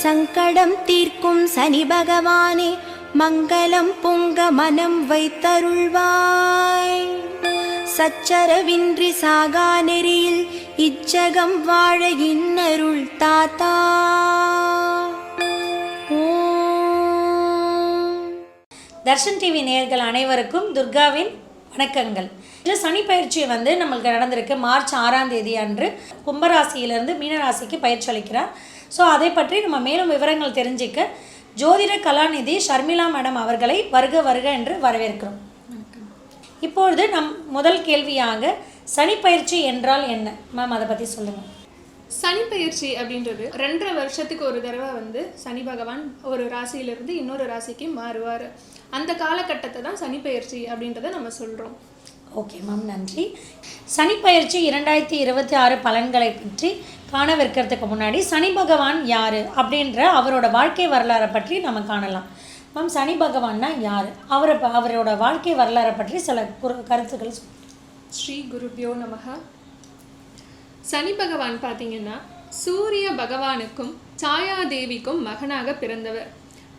சங்கடம் தீர்க்கும் சனி பகவானே, மங்களம் பொங்க மனம் வைத்தருள்வாய். சச்சரவின்றி சாகா நெறியில் இச்சகம் வாழ இன்னருள் தாத்தா. தர்ஷன் டிவி நேயர்கள் அனைவருக்கும் துர்காவின் வணக்கங்கள். சனி பயிற்சி நம்மளுக்கு நடந்திருக்கு. மார்ச் 6ஆம் தேதி அன்று கும்பராசியிலிருந்து மீனராசிக்கு பயிற்சி அளிக்கிறார். ஸோ அதை பற்றி நம்ம மேலும் விவரங்கள் தெரிஞ்சிக்க ஜோதிட கலாநிதி ஷர்மிளா மேடம் அவர்களை வருக வருக என்று வரவேற்கிறோம். இப்பொழுது முதல் கேள்வியாக சனி பயிற்சி என்றால் என்ன மேம், அதை பற்றி சொல்லுங்கள். சனி பயிற்சி அப்படின்றது 2.5 வருஷத்துக்கு ஒரு தடவை சனி பகவான் ஒரு ராசியிலிருந்து இன்னொரு ராசிக்கு மாறுவார். அந்த காலகட்டத்தை தான் சனி பயிற்சி அப்படின்றத நம்ம சொல்கிறோம். ஓகே மேம், நன்றி. சனி பயிற்சி 2026 பலன்களை பற்றி காணவிருக்கிறதுக்கு முன்னாடி சனி பகவான் யார் அப்படின்ற அவரோட வாழ்க்கை வரலாறை பற்றி நம்ம காணலாம். மேம், சனி பகவான்னா யார், அவரோட வாழ்க்கை வரலாறை பற்றி சில கருத்துக்கள். ஸ்ரீ குருபியோ நமக. சனி பகவான் பார்த்தீங்கன்னா சூரிய பகவானுக்கும் சாயாதேவிக்கும் மகனாக பிறந்தவர்.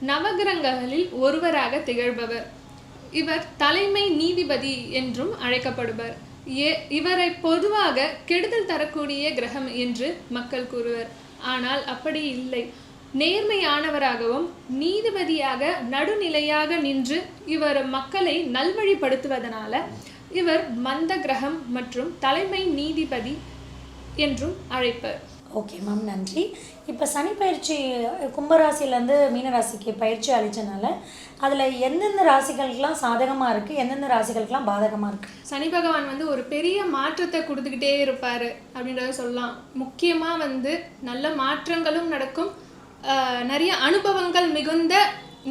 நவகிரகங்களில் ஒருவராக திகழ்பவர். இவர் தலைமை நீதிபதி என்றும் அழைக்கப்படுவர். இவரை பொதுவாக கெடுதல் தரக்கூடிய கிரகம் என்று மக்கள் கூறுவர். ஆனால் அப்படி இல்லை. நேர்மையானவராகவும் நீதிபதியாக நடுநிலையாக நின்று இவர் மக்களை நல்வழிப்படுத்துவதனால இவர் மந்த கிரகம் மற்றும் தலைமை நீதிபதி என்றும் அழைப்பர். ஓகே மேம், நன்றி. இப்போ சனி பயிற்சி கும்பராசிலேருந்து மீனராசிக்கு பயிற்சி அளித்தனால அதில் எந்தெந்த ராசிகளுக்கெல்லாம் சாதகமாக இருக்குது, எந்தெந்த ராசிகளுக்கெல்லாம் பாதகமாக இருக்குது? சனி பகவான் ஒரு பெரிய மாற்றத்தை கொடுத்துக்கிட்டே இருப்பார் அப்படின்றத சொல்லலாம். முக்கியமாக நல்ல மாற்றங்களும் நடக்கும், நிறைய அனுபவங்கள் மிகுந்த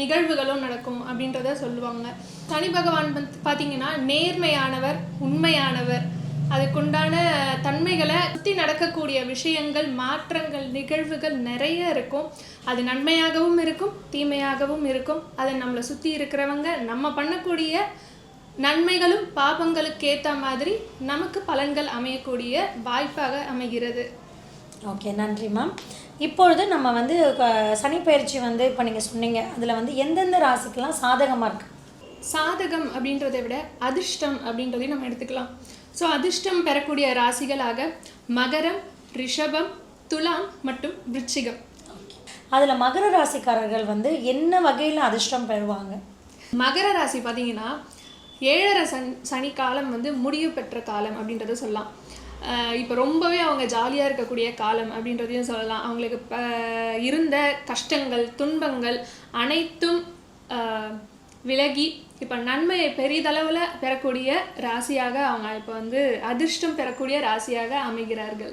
நிகழ்வுகளும் நடக்கும் அப்படின்றத சொல்லுவாங்க. சனி பகவான் பார்த்தீங்கன்னா நேர்மையானவர், உண்மையானவர். அதுக்குண்டான தன்மைகளை சுற்றி நடக்கக்கூடிய விஷயங்கள், மாற்றங்கள், நிகழ்வுகள் நிறைய இருக்கும். அது நன்மையாகவும் இருக்கும், தீமையாகவும் இருக்கும். அதை நம்மளை சுற்றி இருக்கிறவங்க நம்ம பண்ணக்கூடிய நன்மைகளும் பாபங்களுக்கு ஏற்ற மாதிரி நமக்கு பலன்கள் அமையக்கூடிய வாய்ப்பாக அமைகிறது. ஓகே, நன்றி மேம். இப்பொழுது நம்ம சனி பயிற்சி இப்போ நீங்கள் சொன்னீங்க, அதில் எந்தெந்த ராசிக்கெல்லாம் சாதகமாக இருக்குது? சாதகம் அப்படின்றத விட அதிர்ஷ்டம் அப்படின்றதையும் நம்ம எடுத்துக்கலாம். ஸோ அதிர்ஷ்டம் பெறக்கூடிய ராசிகளாக மகரம், ரிஷபம், துலாம் மற்றும் விருச்சிகம். அதில் மகர ராசிக்காரர்கள் என்ன வகையில் அதிர்ஷ்டம் பெறுவாங்க? மகர ராசி பார்த்தீங்கன்னா 7.5 சனி காலம் முடிவு பெற்ற காலம் அப்படின்றத சொல்லலாம். இப்போ ரொம்பவே அவங்க ஜாலியாக இருக்கக்கூடிய காலம் அப்படின்றதையும் சொல்லலாம். அவங்களுக்கு இருந்த கஷ்டங்கள், துன்பங்கள் அனைத்தும் விலகி இப்போ நன்மையை பெரிதளவில் பெறக்கூடிய ராசியாக அவங்க இப்போ அதிர்ஷ்டம் பெறக்கூடிய ராசியாக அமைகிறார்கள்.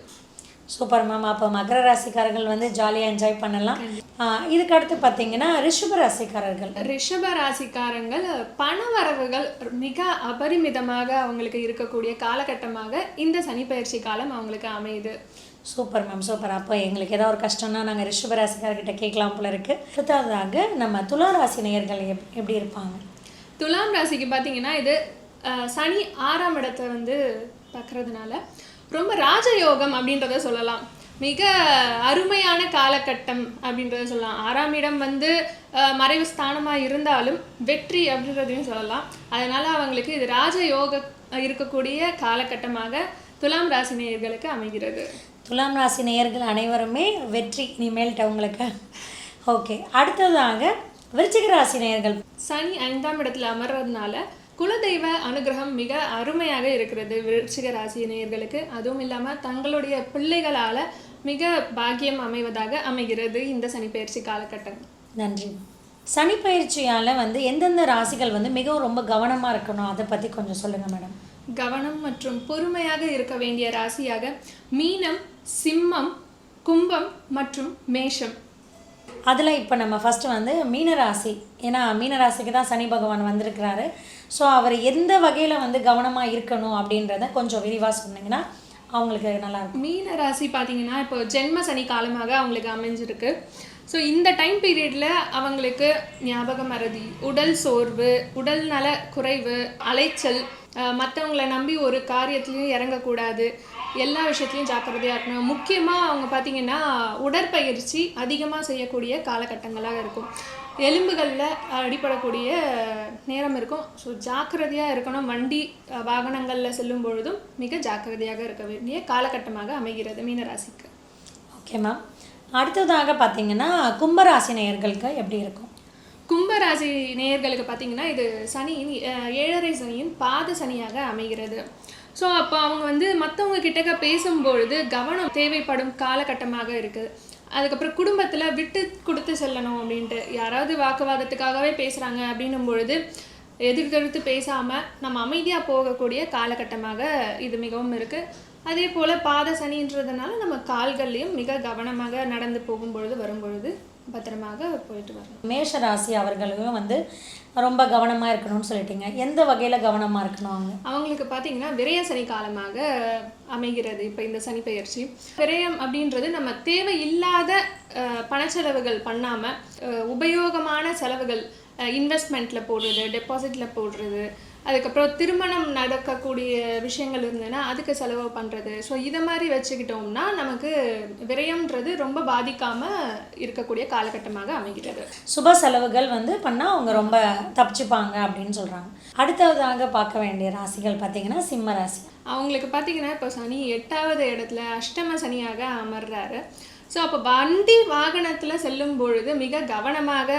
Super ma'am. அப்போ மகர ராசிக்காரர்கள் ஜாலியாக என்ஜாய் பண்ணலாம். இதுக்கு அடுத்து பார்த்தீங்கன்னா ரிஷப ராசிக்காரங்கள் பண வரவுகள் மிக அபரிமிதமாக அவங்களுக்கு இருக்கக்கூடிய காலகட்டமாக இந்த சனி பயிற்சி காலம் அவங்களுக்கு அமையுது. Super ma'am, super. அப்போ எங்களுக்கு ஏதாவது ஒரு கஷ்டம்னா நாங்கள் ரிஷப ராசிக்காரர்கிட்ட கேட்கலாம் போல இருக்குது. அடுத்ததாக நம்ம துலாம் ராசி நேயர்கள் எப்படி இருப்பாங்க? துலாம் ராசிக்கு பார்த்தீங்கன்னா இது சனி 6ஆம் இடத்தை பார்க்கறதுனால ரொம்ப ராஜயோகம் அப்படின்றத சொல்லலாம். மிக அருமையான காலகட்டம் அப்படின்றத சொல்லலாம். 6ஆம் இடம் மறைவு ஸ்தானமாக இருந்தாலும் வெற்றி அப்படின்றதையும் சொல்லலாம். அதனால் அவங்களுக்கு இது ராஜயோக இருக்கக்கூடிய காலகட்டமாக துலாம் ராசி நேயர்களுக்கு அமைகிறது. துலாம் ராசி நேயர்கள் அனைவருமே வெற்றி இனிமேல்ட்ட உங்களுக்கு. ஓகே, அடுத்ததாக விருச்சிக ராசி நேயர்கள். சனி 5ஆம் இடத்துல அமர்றதுனால குலதெய்வ அனுகிரகம் மிக அருமையாக இருக்கிறது விருச்சிக ராசி நேயர்களுக்கு. அதுவும் இல்லாமல் தங்களுடைய பிள்ளைகளால் மிக பாக்கியம் அமைவதாக அமைகிறது இந்த சனி பயிற்சி காலகட்டம். நன்றி. சனி பயிற்சியால் எந்தெந்த ராசிகள் மிகவும் ரொம்ப கவனமாக இருக்கணும், அதை பற்றி கொஞ்சம் சொல்லுங்கள் மேடம். கவனம் மற்றும் பொறுமையாக இருக்க வேண்டிய ராசியாக மீனம், சிம்மம், கும்பம் மற்றும் மேஷம். அதில் இப்போ நம்ம ஃபஸ்ட்டு மீனராசி, ஏன்னா மீனராசிக்கு தான் சனி பகவான் வந்திருக்கிறாரு. ஸோ அவர் எந்த வகையில் கவனமாக இருக்கணும் அப்படின்றத கொஞ்சம் விரிவாக சொன்னீங்கன்னா அவங்களுக்கு நல்லாயிருக்கும். மீனராசி பார்த்தீங்கன்னா இப்போ ஜென்ம சனி காலமாக அவங்களுக்கு அமைஞ்சிருக்கு. ஸோ இந்த டைம் பீரியடில் அவங்களுக்கு ஞாபக மறதி, உடல் சோர்வு, உடல் நல குறைவு, அலைச்சல், மற்றவங்கள நம்பி ஒரு காரியத்துலையும் இறங்கக்கூடாது, எல்லா விஷயத்துலையும் ஜாக்கிரதையாக இருக்கணும். முக்கியமாக அவங்க பார்த்திங்கன்னா உடற்பயிற்சி அதிகமாக செய்யக்கூடிய காலகட்டங்களாக இருக்கும். எலும்புகளில் அடிப்படக்கூடிய நேரம் இருக்கும். ஸோ ஜாக்கிரதையாக இருக்கணும். வண்டி வாகனங்களில் செல்லும் பொழுதும் மிக ஜாக்கிரதையாக இருக்க வேண்டிய காலகட்டமாக அமைகிறது மீனராசிக்கு. Okay ma'am. அடுத்ததாக பார்த்தீங்கன்னா கும்பராசி நேயர்களுக்கு எப்படி இருக்கும்? கும்பராசி நேயர்களுக்கு பார்த்திங்கன்னா இது சனியின் 7.5 சனியின் பாத சனியாக அமைகிறது. ஸோ அப்போ அவங்க வந்து மற்றவங்க கிட்டக்க பேசும்பொழுது கவனம் தேவைப்படும் காலகட்டமாக இருக்குது. அதுக்கப்புறம் குடும்பத்தில் விட்டு கொடுத்து செல்லணும் அப்படின்ட்டு, யாராவது வாக்குவாதத்துக்காகவே பேசுகிறாங்க அப்படின்னும் பொழுது எதிர்கெடுத்து பேசாமல் நம்ம அமைதியாக போகக்கூடிய காலகட்டமாக இது மிகவும் இருக்குது. அதே போல் பாத சனின்றதுனால நம்ம கால்கள்லையும் மிக கவனமாக நடந்து போகும்பொழுது வரும்பொழுது பத்திரமாக போயிட்டு வரணும். மேஷ ராசி அவர்களும் வந்து ரொம்ப கவனமாக இருக்கணும்னு சொல்லிட்டீங்க. எந்த வகையில் கவனமாக இருக்கணும்? அவங்களுக்கு பார்த்தீங்கன்னா விரய சனி காலமாக அமைகிறது இப்போ இந்த சனி பெயர்ச்சி. விரயம் அப்படின்றது நம்ம தேவையில்லாத பணச்செலவுகள் பண்ணாமல் உபயோகமான செலவுகள், இன்வெஸ்ட்மெண்ட்டில் போடுறது, டெபாசிட்டில் போடுறது, அதுக்கப்புறம் திருமணம் நடக்கக்கூடிய விஷயங்கள் இருந்ததுன்னா அதுக்கு செலவு பண்ணுறது. ஸோ இதை மாதிரி வச்சுக்கிட்டோம்னா நமக்கு விரயம்ன்றது ரொம்ப பாதிக்காமல் இருக்கக்கூடிய காலகட்டமாக அமைகிறது. சுப செலவுகள் வந்து பண்ணால் அவங்க ரொம்ப தப்பிச்சுப்பாங்க அப்படின்னு சொல்கிறாங்க. அடுத்ததாக பார்க்க வேண்டிய ராசிகள் பார்த்திங்கன்னா சிம்ம ராசி. அவங்களுக்கு பார்த்திங்கன்னா இப்போ சனி 8வது இடத்துல அஷ்டம சனியாக அமர்றாரு. ஸோ அப்போ வண்டி வாகனத்தில் செல்லும் பொழுது மிக கவனமாக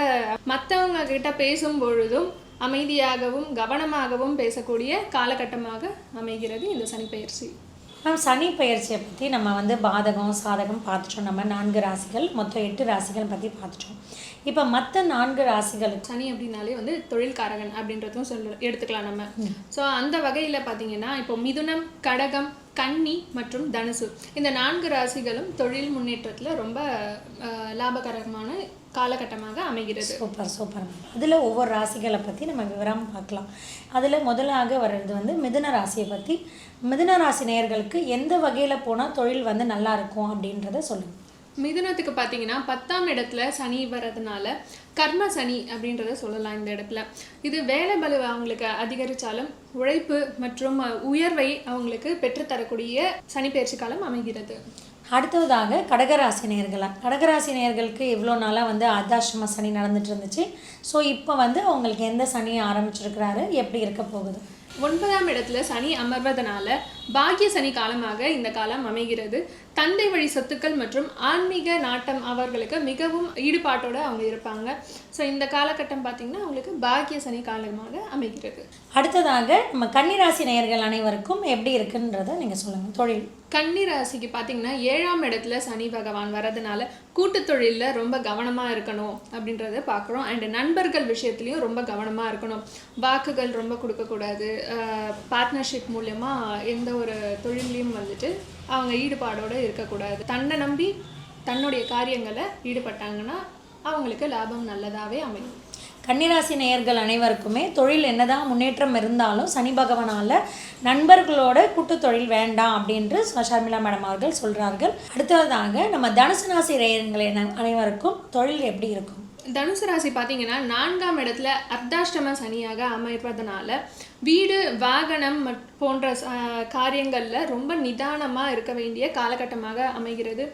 மற்றவங்க கிட்ட பேசும் பொழுதும் அமைதியாகவும் கவனமாகவும் பேசக்கூடிய காலகட்டமாக அமைகிறது இந்த சனி பெயர்ச்சி. மேம், சனி பெயர்ச்சியை பற்றி நம்ம வந்து பாதகம் சாதகம் பார்த்துட்டோம். நம்ம 4 ராசிகள், மொத்தம் 8 ராசிகள் பற்றி பார்த்துட்டோம். இப்போ மற்ற 4 ராசிகளுக்கு சனி அப்படின்னாலே வந்து தொழில்காரகன் அப்படின்றதும் எடுத்துக்கலாம் நம்ம. ஸோ அந்த வகையில் பார்த்தீங்கன்னா இப்போ மிதுனம், கடகம், கன்னி மற்றும் தனுசு இந்த 4 ராசிகளும் தொழில் முன்னேற்றத்தில் ரொம்ப லாபகரமான காலகட்டமாக அமைகிறது. Super super. அதில் ஒவ்வொரு ராசிகளை பற்றி நம்ம விவரமாக பார்க்கலாம். அதில் முதலாக வர்றது வந்து மிதுன ராசியை பற்றி. மிதுன ராசி நேயர்களுக்கு எந்த வகையில் போனால் தொழில் வந்து நல்லா இருக்கும் அப்படின்றத சொல்லுங்கள். மிதுனத்துக்கு பார்த்தீங்கன்னா 10ஆம் இடத்துல சனி வர்றதுனால கர்ம சனி அப்படின்றத சொல்லலாம். இந்த இடத்துல இது வேலை பலுவை அவங்களுக்கு அதிகரித்தாலும் உழைப்பு மற்றும் உயர்வை அவங்களுக்கு பெற்றுத்தரக்கூடிய சனி பயிற்சி காலம் அமைகிறது. அடுத்ததாக கடகராசி நேயர்களுக்கு இவ்வளோ நாளாக வந்து அர்த்தாஷ்டம சனி நடந்துட்டு இருந்துச்சு. ஸோ இப்போ வந்து அவங்களுக்கு எந்த சனி ஆரம்பிச்சிருக்கிறாரு, எப்படி இருக்க போகுது? 9ஆம் இடத்துல சனி அமர்வதனால பாக்கிய சனி காலமாக இந்த காலம் அமைகிறது. தந்தை வழி சொத்துக்கள் மற்றும் ஆன்மீக நாட்டம் அவர்களுக்கு மிகவும் ஈடுபாட்டோடு அவங்க இருப்பாங்க. ஸோ இந்த காலகட்டம் பார்த்திங்கன்னா அவங்களுக்கு பாக்கிய சனி காலமாக அமைகிறது. அடுத்ததாக நம்ம கன்னிராசி நேயர்கள் அனைவருக்கும் எப்படி இருக்குன்றதை நீங்கள் சொல்லுங்கள். தொழில் கன்னி ராசிக்கு பார்த்தீங்கன்னா 7ஆம் இடத்துல சனி பகவான் வரதுனால கூட்டு தொழிலில் ரொம்ப கவனமாக இருக்கணும் அப்படின்றத பார்க்குறோம். அண்டு நண்பர்கள் விஷயத்துலையும் ரொம்ப கவனமாக இருக்கணும். வாக்குகள் ரொம்ப கொடுக்கக்கூடாது. பார்ட்னர்ஷிப் மூலமாக எந்த ஒரு தொழிலையும் வந்துட்டு அவங்க ஈடுபாடோடு இருக்கக்கூடாது. தன்னை நம்பி தன்னுடைய காரியங்களை ஈடுபட்டாங்கன்னா அவங்களுக்கு லாபம் நல்லதாகவே அமையும். கன்னிராசி நேயர்கள் அனைவருக்குமே தொழில் என்னதான் முன்னேற்றம் இருந்தாலும் சனி பகவானால் நண்பர்களோட கூட்டு தொழில் வேண்டாம் அப்படின்று ஷர்மிளா மேடம் அவர்கள் சொல்கிறார்கள். அடுத்ததாக நம்ம தனுசு ராசி நேயர்கள் அனைவருக்கும் தொழில் எப்படி இருக்கும்? தனுசு ராசி பார்த்தீங்கன்னா 4ஆம் இடத்துல அர்த்தாஷ்டம சனியாக அமைப்பதனால வீடு வாகனம் போன்ற காரியங்களில் ரொம்ப நிதானமாக இருக்க வேண்டிய காலகட்டமாக அமைகிறது.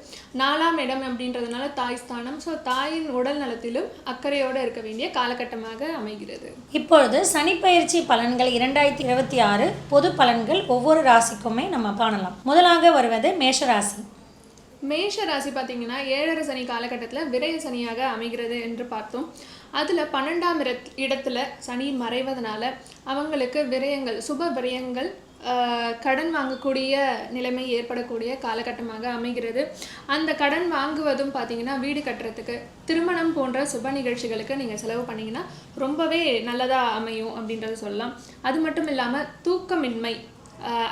4ஆம் இடம் அப்படின்றதுனால தாய் ஸ்தானம். ஸோ தாயின் உடல் நலத்திலும் அக்கறையோடு இருக்க வேண்டிய காலகட்டமாக அமைகிறது. இப்பொழுது சனிப்பெயர்ச்சி பலன்கள் 2026 பொது பலன்கள் ஒவ்வொரு ராசிக்குமே நம்ம காணலாம். முதலாக வருவது மேஷராசி. மேஷ ராசி பார்த்தீங்கன்னா 7.5 சனி காலகட்டத்தில் விரய சனியாக அமைகிறது என்று பார்த்தோம். அதில் 12ஆம் இடத்துல சனி மறைவதனால அவங்களுக்கு விரயங்கள், சுப விரயங்கள், கடன் வாங்கக்கூடிய நிலைமை ஏற்படக்கூடிய காலகட்டமாக அமைகிறது. அந்த கடன் வாங்குவதும் பார்த்தீங்கன்னா வீடு கட்டுறதுக்கு, திருமணம் போன்ற சுப நிகழ்ச்சிகளுக்கு நீங்கள் செலவு பண்ணிங்கன்னா ரொம்பவே நல்லதாக அமையும் அப்படின்றத சொல்லலாம். அது மட்டும் இல்லாமல் தூக்கமின்மை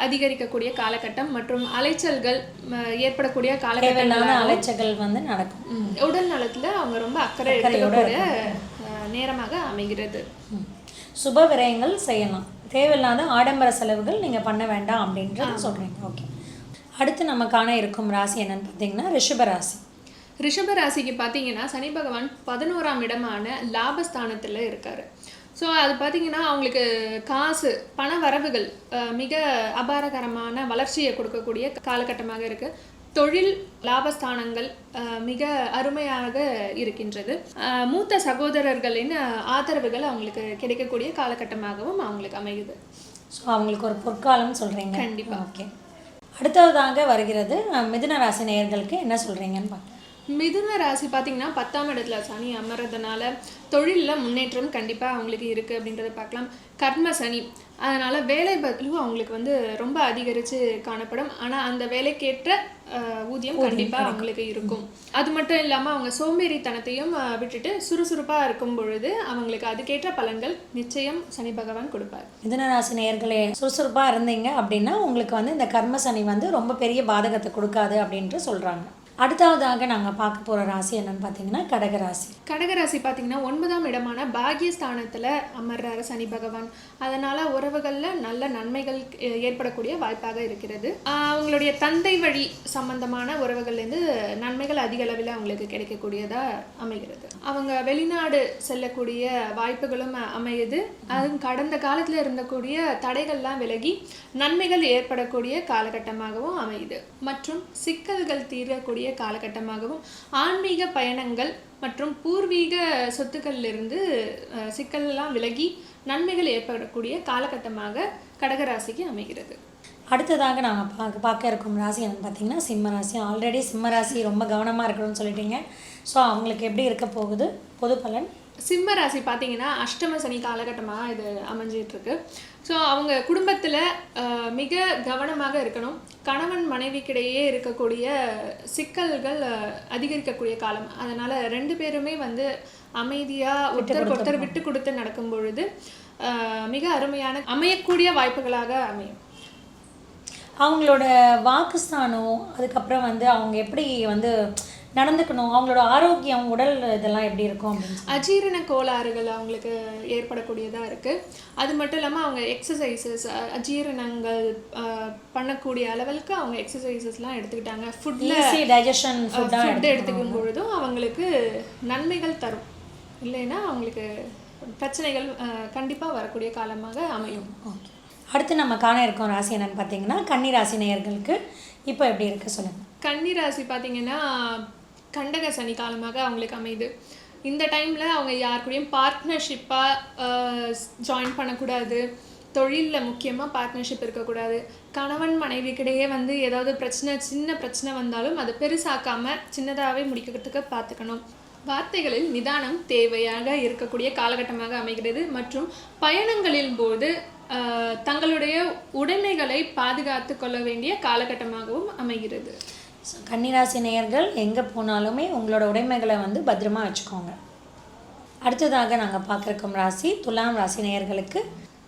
அதிகரிக்கக்கூடிய காலகட்டம் மற்றும் அலைச்சல்கள் ஏற்படக்கூடிய காலகட்டங்களான அலைச்சல்கள் வந்து நடக்கும். உடல் நலத்தில் அவங்க ரொம்ப அக்கறை எடுத்துக்கூடிய நேரமாக அமைகிறது. சுப விரயங்கள் செய்யலாம், தேவையில்லாத ஆடம்பர செலவுகள் நீங்கள் பண்ண வேண்டாம் அப்படின்றத சொல்கிறீங்க. ஓகே, அடுத்து நம்ம காண இருக்கும் ராசி என்னன்னு பார்த்தீங்கன்னா ரிஷபராசி. ரிஷப ராசிக்கு பார்த்தீங்கன்னா சனி பகவான் 11ஆம் இடமான லாபஸ்தானத்தில் இருக்கார். ஸோ அது பார்த்திங்கன்னா அவங்களுக்கு காசு பண வரவுகள் மிக அபாரகரமான வளர்ச்சியை கொடுக்கக்கூடிய காலகட்டமாக இருக்குது. தொழில் லாபஸ்தானங்கள் மிக அருமையாக இருக்கின்றது. மூத்த சகோதரர்களின் ஆதரவுகள் அவங்களுக்கு கிடைக்கக்கூடிய காலகட்டமாகவும் அவங்களுக்கு அமையுது. ஸோ அவங்களுக்கு ஒரு பொற்காலம்னு சொல்கிறீங்க. கண்டிப்பாக. ஓகே, அடுத்ததாக வருகிறது மிதுன ராசி நேயர்களுக்கு என்ன சொல்கிறீங்கன்னு பார்க்கலாம். மிதுன ராசி பார்த்திங்கன்னா 10ஆம் இடத்துல சனி அமர்றதுனால தொழிலில் முன்னேற்றம் கண்டிப்பாக அவங்களுக்கு இருக்குது அப்படின்றத பார்க்கலாம். கர்ம சனி, அதனால் வேலை பதிலு அவங்களுக்கு வந்து ரொம்ப அதிகரித்து காணப்படும். ஆனால் அந்த வேலைக்கேற்ற ஊதியம் கண்டிப்பாக அவங்களுக்கு இருக்கும். அது மட்டும் இல்லாமல் அவங்க சோம்பேறித்தனத்தையும் விட்டுட்டு சுறுசுறுப்பாக இருக்கும் பொழுது அவங்களுக்கு அதுக்கேற்ற பலன்கள் நிச்சயம் சனி பகவான் கொடுப்பார். மிதுன ராசி நேயர்களே, சுறுசுறுப்பாக இருந்தீங்க அப்படின்னா உங்களுக்கு வந்து இந்த கர்ம சனி வந்து ரொம்ப பெரிய பாதகத்தை கொடுக்காது அப்படின்ட்டு சொல்கிறாங்க. அடுத்ததாக நாங்கள் பார்க்க போகிற ராசி என்னன்னு பார்த்தீங்கன்னா கடகராசி. கடகராசி பார்த்தீங்கன்னா 9ஆம் இடமான பாகியஸ்தானத்தில் அமர்றாரு சனி பகவான். அதனால் உறவுகளில் நல்ல நன்மைகள் ஏற்படக்கூடிய வாய்ப்பாக இருக்கிறது. அவங்களுடைய தந்தை வழி சம்பந்தமான உறவுகள்லேருந்து நன்மைகள் அதிக அளவில் அவங்களுக்கு கிடைக்கக்கூடியதாக அமைகிறது. அவங்க வெளிநாடு செல்லக்கூடிய வாய்ப்புகளும் அமையுது. அது கடந்த காலத்தில் இருந்தக்கூடிய தடைகள்லாம் விலகி நன்மைகள் ஏற்படக்கூடிய காலகட்டமாகவும் அமையுது. மற்றும் சிக்கல்கள் தீரக்கூடிய காலகட்டமாகவும் ஆன்மீக பயணங்கள் மற்றும் பூர்வீக சொத்துக்களிலிருந்து சிக்கல்லாம் விலகி நன்மைகள் ஏற்படக்கூடிய காலகட்டமாக கடகராசிக்கு அமைகிறது. அடுத்ததாக நாங்கள் பார்க்க இருக்கும் ராசி என்னன்னு பார்த்தீங்கன்னா சிம்ம ராசி. ஆல்ரெடி சிம்ம ராசி ரொம்ப கவனமாக இருக்கணும்னு சொல்லிட்டீங்க. ஸோ அவங்களுக்கு எப்படி இருக்க போகுது பொது பலன்? சிம்ம ராசி பார்த்தீங்கன்னா அஷ்டம சனி காலகட்டமாக இது அமைஞ்சிட்ருக்கு. ஸோ அவங்க குடும்பத்தில் மிக கவனமாக இருக்கணும். கணவன் மனைவிக்கிடையே இருக்கக்கூடிய சிக்கல்கள் அதிகரிக்கக்கூடிய காலம். அதனால் 2 பேருமே வந்து அமைதியாக ஒருத்தர் விட்டு கொடுத்து நடக்கும் பொழுது மிக அருமையான அமையக்கூடிய வாய்ப்புகளாக அமையும். அவங்களோட வாக்குஸ்தானம், அதுக்கப்புறம் வந்து அவங்க எப்படி வந்து நடந்துக்கணும், அவங்களோட ஆரோக்கியம், உடல் இதெல்லாம் எப்படி இருக்கும் அப்படின்னு அஜீரண கோளாறுகள் அவங்களுக்கு ஏற்படக்கூடியதாக இருக்குது. அது மட்டும் இல்லாமல் அவங்க எக்ஸசைசஸ் அஜீரணங்கள் பண்ணக்கூடிய அளவுக்கு அவங்க எக்ஸசைசஸ்லாம் எடுத்துக்கிட்டாங்க. ஃபுட்டில் டைஜஷன் ஃபுட் எடுத்துக்கும் பொழுதும் அவங்களுக்கு நன்மைகள் தரும். இல்லைன்னா அவங்களுக்கு பிரச்சனைகள் கண்டிப்பாக வரக்கூடிய காலமாக அமையும். ஓகே, அடுத்து நம்ம காண இருக்கோம் ராசி என்னன்னு பார்த்தீங்கன்னா கன்னி ராசி நேயர்களுக்கு இப்போ எப்படி இருக்குது சொல்லுங்கள். கன்னி ராசி பார்த்தீங்கன்னா கண்டக சனி காலமாக அவங்களுக்கு அமையுது. இந்த டைமில் அவங்க யார் கூடயும் பார்ட்னர்ஷிப்பாக ஜாயின் பண்ணக்கூடாது. தொழிலில் முக்கியமாக பார்ட்னர்ஷிப் இருக்கக்கூடாது. கணவன் மனைவிக்கிடையே வந்து ஏதாவது சின்ன பிரச்சனை வந்தாலும் அதை பெருசாக்காமல் சின்னதாகவே முடிக்கிறதுக்கு பார்த்துக்கணும். வார்த்தைகளில் நிதானம் தேவையாக இருக்கக்கூடிய காலகட்டமாக அமைகிறது. மற்றும் பயணங்களின் போது தங்களுடைய உடைமைகளை பாதுகாத்து கொள்ள வேண்டிய காலகட்டமாகவும் அமைகிறது. கன்னிராசி நேயர்கள் எங்கே போனாலுமே உங்களோட உடைமைகளை வந்து பத்திரமா வச்சுக்கோங்க. அடுத்ததாக நாங்கள் பார்க்குறோம் ராசி துலாம் ராசி நேயர்களுக்கு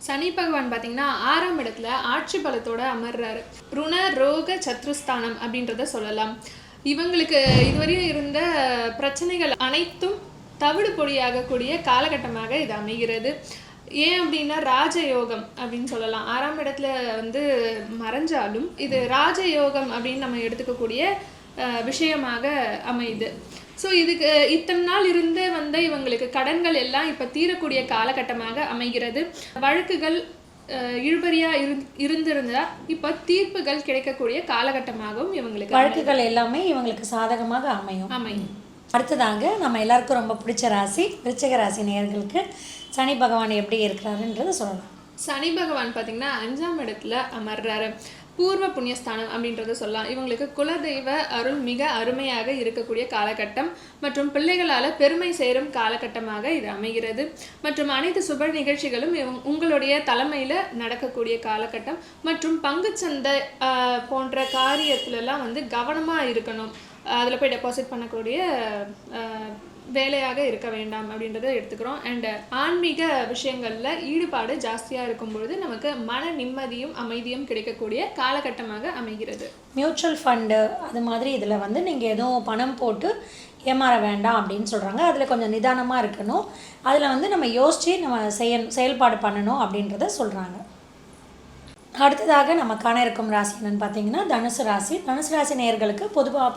சனி பகவான் பார்த்தீங்கன்னா 6ஆம் இடத்துல ஆட்சி பலத்தோட அமர்றாரு. ருண ரோக சத்ருஸ்தானம் அப்படின்றத சொல்லலாம். இவங்களுக்கு இதுவரையும் இருந்த பிரச்சனைகள் அனைத்தும் தவிடு பொடியாகக்கூடிய காலகட்டமாக இது அமைகிறது. ஏன் அப்படின்னா ராஜயோகம் அப்படின்னு சொல்லலாம். 6ஆம் இடத்துல வந்து மறைஞ்சாலும் இது ராஜயோகம் அப்படின்னு நம்ம எடுத்துக்கக்கூடிய விஷயமாக அமையுது. ஸோ இதுக்கு இத்தனை நாள் இருந்து வந்த இவங்களுக்கு கடன்கள் எல்லாம் இப்போ தீரக்கூடிய காலகட்டமாக அமைகிறது. வழக்குகள் இழுபறியாக இருந்திருந்தால் இப்போ தீர்ப்புகள் கிடைக்கக்கூடிய காலகட்டமாகவும் இவங்களுக்கு வழக்குகள் எல்லாமே இவங்களுக்கு சாதகமாக அமையும். அடுத்ததாங்க நம்ம எல்லாருக்கும் ரொம்ப பிடிச்ச ராசி விருச்சிக ராசி நேயர்களுக்கு சனி பகவான் எப்படி இருக்கிறாருன்றதை சொல்லலாம். சனி பகவான் பார்த்திங்கன்னா 5ஆம் இடத்துல அமர்றாரு. பூர்வ புண்ணியஸ்தானம் அப்படின்றத சொல்லலாம். இவங்களுக்கு குலதெய்வ அருள் மிக அருமையாக இருக்கக்கூடிய காலகட்டம் மற்றும் பிள்ளைகளால் பெருமை சேரும் காலகட்டமாக இது அமைகிறது. மற்றும் அனைத்து சுப நிகழ்ச்சிகளும் உங்களுடைய தலைமையில் நடக்கக்கூடிய காலகட்டம். மற்றும் பங்குச்சந்தை போன்ற காரியத்துலலாம் வந்து கவனமாக இருக்கணும். அதில் போய் டெபாசிட் பண்ணக்கூடிய வேலையாக இருக்க வேண்டாம் அப்படின்றத எடுத்துக்கிறோம். அண்டு ஆன்மீக விஷயங்களில் ஈடுபாடு ஜாஸ்தியாக இருக்கும் பொழுது நமக்கு மன நிம்மதியும் அமைதியும் கிடைக்கக்கூடிய காலகட்டமாக அமைகிறது. மியூச்சுவல் ஃபண்டு அது மாதிரி இதில் வந்து நீங்கள் எதுவும் பணம் போட்டு ஏமாற வேண்டாம் அப்படின்னு சொல்கிறாங்க. அதில் கொஞ்சம் நிதானமாக இருக்கணும். அதில் வந்து நம்ம யோசித்து நம்ம செயல்பாடு பண்ணணும் அப்படின்றத சொல்கிறாங்க. அடுத்ததாக நம்ம காண இருக்கும் ராசி என்னன்னு பார்த்தீங்கன்னா தனுசு ராசி. தனுசு ராசி நேயர்களுக்கு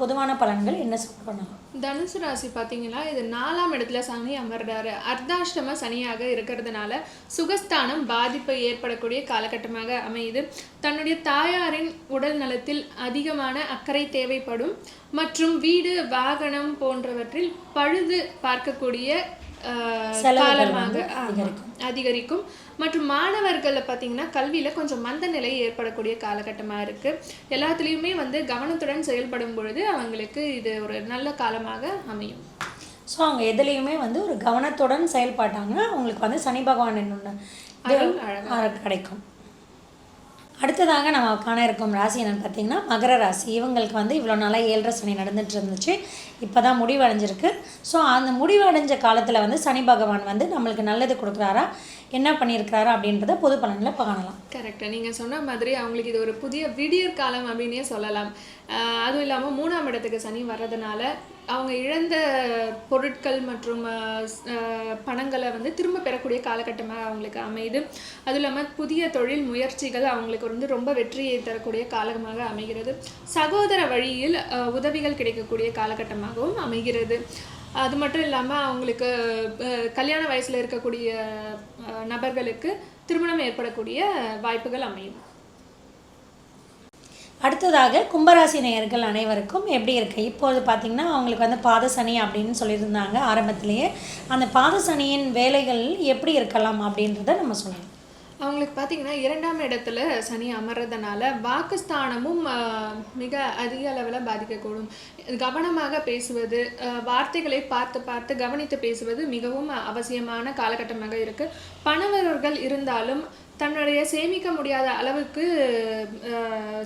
பொதுவான பலன்கள் என்ன சொல்லணும்? தனுசு ராசி பார்த்தீங்கன்னா இது 4ஆம் இடத்துல சனி அமர்றாரு. அர்த்தாஷ்டம சனியாக இருக்கிறதுனால சுகஸ்தானம் பாதிப்பு ஏற்படக்கூடிய காலகட்டமாக அமையுது. தன்னுடைய தாயாரின் உடல் நலத்தில் அதிகமான அக்கறை தேவைப்படும் மற்றும் வீடு வாகனம் போன்றவற்றில் பழுது பார்க்கக்கூடிய காலமாக அதிகரிக்கும். மற்றும் மாணவர்களை பார்த்தீங்கன்னா கல்வியில் கொஞ்சம் மந்த நிலை ஏற்படக்கூடிய காலகட்டமாக இருக்குது. எல்லாத்துலேயுமே கவனத்துடன் செயல்படும் பொழுது அவங்களுக்கு இது ஒரு நல்ல காலமாக அமையும். ஸோ அவங்க எதுலேயுமே ஒரு கவனத்துடன் செயல்பட்டாங்கன்னா அவங்களுக்கு சனி பகவான் என்னென்ன கிடைக்கும். அடுத்ததாக நம்ம காண இருக்கும் ராசி என்னென்னு பார்த்தீங்கன்னா மகர ராசி. இவங்களுக்கு இவ்வளோ நாளாக 7.5 சனி நடந்துட்டு இருந்துச்சு, இப்போ தான் முடிவடைஞ்சிருக்கு. ஸோ அந்த முடிவடைஞ்ச காலத்தில் சனி பகவான் நம்மளுக்கு நல்லது கொடுக்குறாரா, என்ன பண்ணியிருக்கிறாரா அப்படின்றத பொது பலனில் காணலாம். கரெக்டாக நீங்கள் சொன்ன மாதிரி அவங்களுக்கு இது ஒரு புதிய விடியற் காலம் அப்படின்னே சொல்லலாம். அதுவும் இல்லாமல் 3ஆம் இடத்துக்கு சனி வர்றதுனால அவங்க இழந்த பொருட்கள் மற்றும் பணங்களை திரும்ப பெறக்கூடிய காலகட்டமாக அவங்களுக்கு அமையுது. அதுவும் இல்லாமல் புதிய தொழில் முயற்சிகள் அவங்களுக்கு ரொம்ப வெற்றியை தரக்கூடிய காலமாக அமைகிறது. சகோதர வழியில் உதவிகள் கிடைக்கக்கூடிய காலகட்டமாகவும் அமைகிறது. அது மட்டும் இல்லாமல் அவங்களுக்கு கல்யாண வயசில் இருக்கக்கூடிய நபர்களுக்கு திருமணம் ஏற்படக்கூடிய வாய்ப்புகள் அமையும். அடுத்ததாக கும்பராசி நேயர்கள் அனைவருக்கும் எப்படி இருக்குது? இப்போது பார்த்திங்கன்னா அவங்களுக்கு பாத சனி அப்படின்னு சொல்லியிருந்தாங்க ஆரம்பத்திலேயே. அந்த பாத சனியின் வேலைகள் எப்படி இருக்கலாம் அப்படின்றத நம்ம சொல்லலாம். அவங்களுக்கு பார்த்திங்கன்னா 2ஆம் இடத்துல சனி அமர்றதுனால வாக்குஸ்தானமும் மிக அதிக அளவில் பாதிக்கக்கூடும். கவனமாக பேசுவது, வார்த்தைகளை பார்த்து கவனித்து பேசுவது மிகவும் அவசியமான காலகட்டமாக இருக்குது. பணவர்கள் இருந்தாலும் தன்னுடைய சேமிக்க முடியாத அளவுக்கு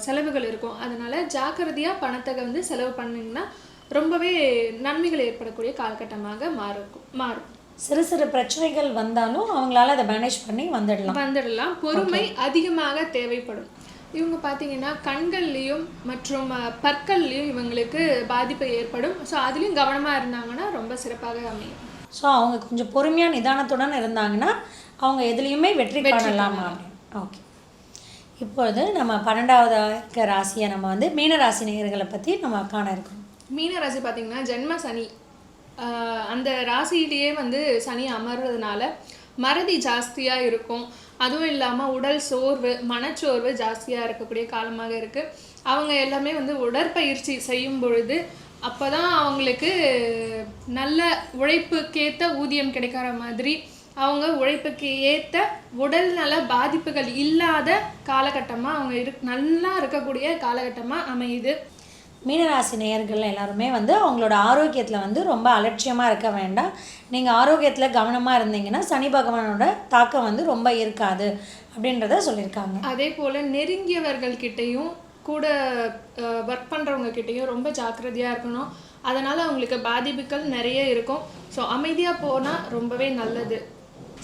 செலவுகள் இருக்கும். அதனால் ஜாக்கிரதையாக பணத்தை செலவு பண்ணிங்கன்னா ரொம்பவே நன்மைகள் ஏற்படக்கூடிய காலகட்டமாக மாறும். சிறு சிறு பிரச்சனைகள் வந்தாலும் அவங்களால அதை மேனேஜ் பண்ணி வந்துடலாம். பொறுமை அதிகமாக தேவைப்படும். இவங்க பார்த்தீங்கன்னா கண்கள்லேயும் மற்றும் பற்கள்லேயும் இவங்களுக்கு பாதிப்பு ஏற்படும். ஸோ அதுலேயும் கவனமாக இருந்தாங்கன்னா ரொம்ப சிறப்பாக அமையும். ஸோ அவங்க கொஞ்சம் பொறுமையாக நிதானத்துடன் இருந்தாங்கன்னா அவங்க எதுலேயுமே வெற்றி காணலாம். ஓகே, இப்பொழுது நம்ம 12வது ராசியை நம்ம மீன ராசி நேயர்களை பற்றி நம்ம காண இருக்கோம். மீன ராசி பார்த்திங்கன்னா ஜென்ம சனி, அந்த ராசியிலேயே சனி அமர்றதுனால மறதி ஜாஸ்தியாக இருக்கும். அதுவும் இல்லாமல் உடல் சோர்வு, மனச்சோர்வு ஜாஸ்தியாக இருக்கக்கூடிய காலமாக இருக்குது. அவங்க எல்லாமே உடற்பயிற்சி செய்யும் பொழுது அப்போ தான் அவங்களுக்கு நல்ல உழைப்புக்கேற்ற ஊதியம் கிடைக்கிற மாதிரி, அவங்க உழைப்புக்கு ஏற்ற உடல் நல பாதிப்புகள் இல்லாத காலகட்டமாக அவங்க நல்லா இருக்கக்கூடிய காலகட்டமாக அமையுது. மீனராசி நேயர்கள் எல்லாருமே அவங்களோட ஆரோக்கியத்தில் ரொம்ப அலட்சியமாக இருக்க வேண்டாம். நீங்கள் ஆரோக்கியத்தில் கவனமாக இருந்தீங்கன்னா சனி பகவானோட தாக்கம் ரொம்ப இருக்காது அப்படின்றத சொல்லியிருக்காங்க. அதே போல் நெருங்கியவர்கள்கிட்டையும் கூட ஒர்க் பண்ணுறவங்கக்கிட்டையும் ரொம்ப ஜாக்கிரதையாக இருக்கணும். அதனால் அவங்களுக்கு பாதிப்புகள் நிறைய இருக்கும். ஸோ அமைதியாக போனால் ரொம்பவே நல்லது.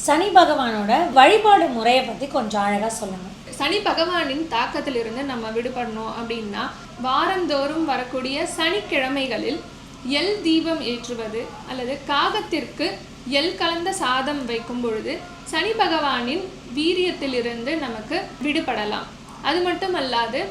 சனி பகவானோட வழிபாடு முறையை பற்றி கொஞ்சம் அழகாக சொல்லுங்கள். சனி பகவானின் தாக்கத்திலிருந்து நம்ம விடுபடணும் அப்படின்னா வாரந்தோறும் வரக்கூடிய சனிக்கிழமைகளில் எல் தீபம் ஏற்றுவது அல்லது காகத்திற்கு எல் கலந்த சாதம் வைக்கும் பொழுது சனி பகவானின் வீரியத்திலிருந்து நமக்கு விடுபடலாம். அது மட்டுமல்லாது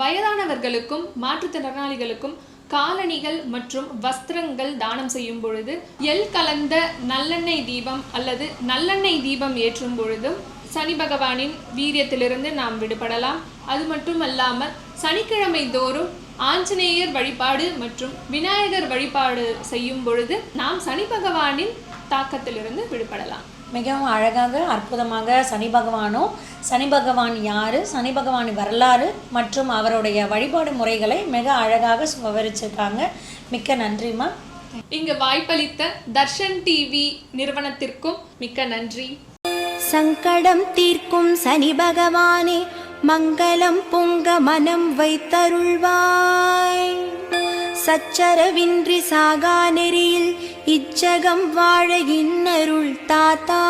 வயதானவர்களுக்கும் மாற்றுத்திறனாளிகளுக்கும் காலணிகள் மற்றும் வஸ்திரங்கள் தானம் செய்யும் பொழுது எல் கலந்த நல்லெண்ணெய் தீபம் அல்லது நல்லெண்ணெய் தீபம் ஏற்றும் பொழுதும் சனி பகவானின் வீரியத்திலிருந்து நாம் விடுபடலாம். அது மட்டுமல்லாமல் சனிக்கிழமை தோறும் ஆஞ்சநேயர் வழிபாடு மற்றும் விநாயகர் வழிபாடு செய்யும் பொழுது நாம் சனி பகவானின் தாக்கத்திலிருந்து விடுபடலாம். மிகவும் அழகாக அற்புதமாக சனி பகவான் யார், சனி பகவான் வரலாறு மற்றும் அவருடைய வழிபாடு முறைகளை மிக அழகாக விவரிச்சிருக்காங்க. மிக்க நன்றிமா. இங்கு வாய்ப்பளித்த தர்ஷன் டிவி நிறுவனத்திற்கும் மிக்க நன்றி. சங்கடம் தீர்க்கும் சனி பகவானே, மங்களம் பொங்க மனம் வைத்தருள்வாய். சச்சரவின்றி சாகா நெறியில் இச்சகம் வாழ இன்னருள் தாத்தா.